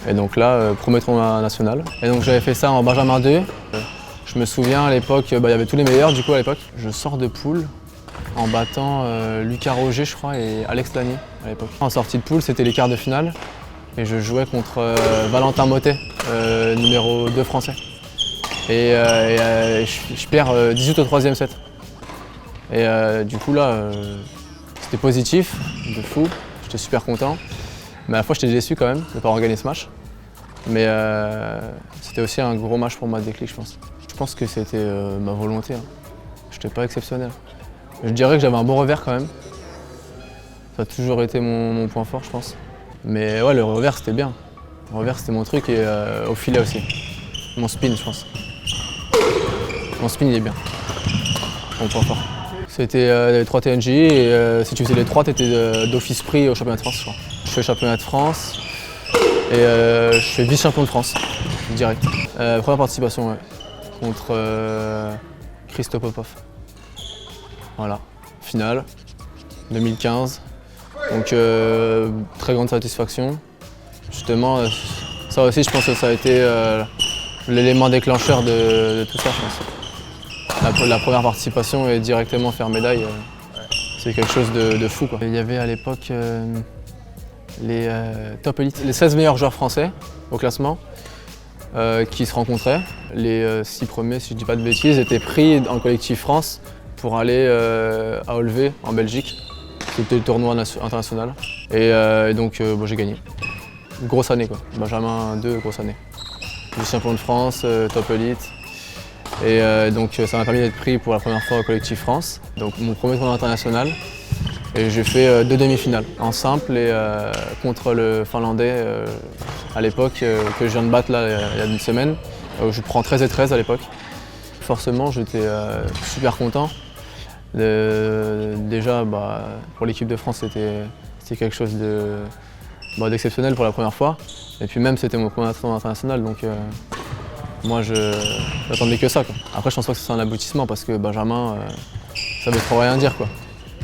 Et donc là, premier tournoi national. Et donc j'avais fait ça en Benjamin 2. Je me souviens à l'époque, il y avait tous les meilleurs du coup à l'époque. Je sors de poule en battant Lucas Roger je crois et Alex Lanier à l'époque. En sortie de poule, c'était les quarts de finale et je jouais contre Valentin Mottet, numéro 2 français. Et je perds 18 au troisième set. Et du coup là, c'était positif, de fou, j'étais super content. Mais à la fois j'étais déçu quand même de ne pas avoir gagné ce match. Mais c'était aussi un gros match pour moi de déclic je pense. Je pense que c'était ma volonté. Je n'étais pas exceptionnel. Je dirais que j'avais un bon revers quand même. Ça a toujours été mon point fort je pense. Mais ouais, le revers c'était bien. Le revers c'était mon truc et au filet aussi. Mon spin je pense. Mon spin il est bien. Mon point fort. C'était les 3 TNJ et si tu faisais les 3, tu étais d'office pris au championnat de France je crois. Je fais championnat de France et je fais vice-champion de France, direct. Première participation, ouais, contre Christo Popov. Voilà, finale, 2015. Donc très grande satisfaction. Justement, ça aussi je pense que ça a été l'élément déclencheur de tout ça, je pense. La première participation et directement faire médaille, c'est quelque chose de fou, quoi. Il y avait à l'époque les top élites, les 16 meilleurs joueurs français au classement qui se rencontraient. Les 6 premiers, si je ne dis pas de bêtises, étaient pris en collectif France pour aller à Olvé en Belgique. C'était le tournoi international. Et donc bon, j'ai gagné. Grosse année quoi, Benjamin 2, grosse année. Vice-champion de France, top élite. Et donc ça m'a permis d'être pris pour la première fois au collectif France. Donc mon premier tournoi international. Et j'ai fait 2 demi-finales en simple et contre le Finlandais à l'époque que je viens de battre là il y a une semaine. Je prends 13 et 13 à l'époque. Forcément j'étais super content. Déjà pour l'équipe de France c'était quelque chose d'exceptionnel pour la première fois. Et puis même c'était mon premier tournoi international donc moi j'attendais que ça, quoi. Après je pense pas que c'est un aboutissement parce que Benjamin ça veut trop rien dire, quoi.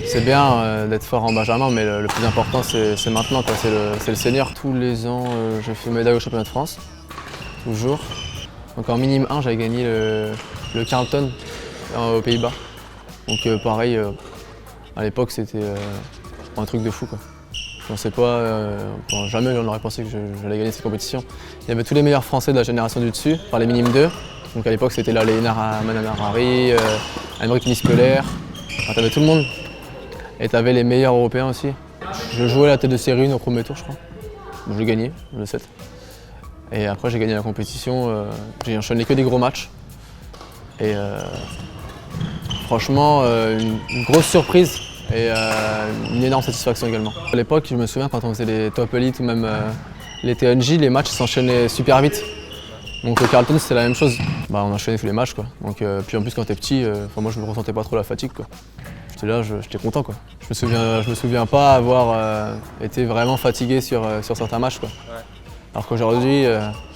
C'est bien d'être fort en Benjamin, mais le plus important c'est maintenant, quoi. C'est le senior. Tous les ans je fais médaille au championnat de France, toujours. Donc en minime 1 j'avais gagné le Carlton aux Pays-Bas. Donc pareil, à l'époque c'était un truc de fou, quoi. Je pensais pas, jamais on aurait pensé que j'allais gagner cette compétition. Il y avait tous les meilleurs Français de la génération du dessus, par les minimes 2. Donc à l'époque c'était là Léonard Mananarari, Aymeric Nispeler, enfin, t'avais tout le monde. Et t'avais les meilleurs Européens aussi. Je jouais la tête de série 1 au premier tour je crois. Bon, j'ai gagné, le 7. Et après j'ai gagné la compétition, j'ai enchaîné que des gros matchs. Et franchement, une grosse surprise. Et une énorme satisfaction également. À l'époque, je me souviens quand on faisait les top élites ou même les TNJ, les matchs s'enchaînaient super vite. Donc au Carlton c'était la même chose. On enchaînait tous les matchs, quoi. Donc, puis en plus quand t'es petit, moi je ne ressentais pas trop la fatigue, quoi. J'étais là, j'étais content, quoi. Je me souviens pas avoir été vraiment fatigué sur certains matchs, quoi. Ouais. Alors qu'aujourd'hui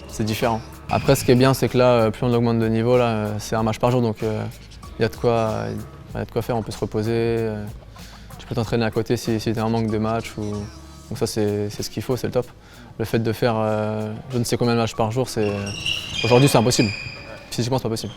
c'est différent. Après ce qui est bien c'est que là, plus on augmente de niveau, c'est un match par jour, donc il y a de quoi faire, on peut se reposer. Tu peux t'entraîner à côté si tu es en manque de match. Donc ça c'est ce qu'il faut, c'est le top. Le fait de faire je ne sais combien de matchs par jour, aujourd'hui c'est impossible. Physiquement c'est pas possible.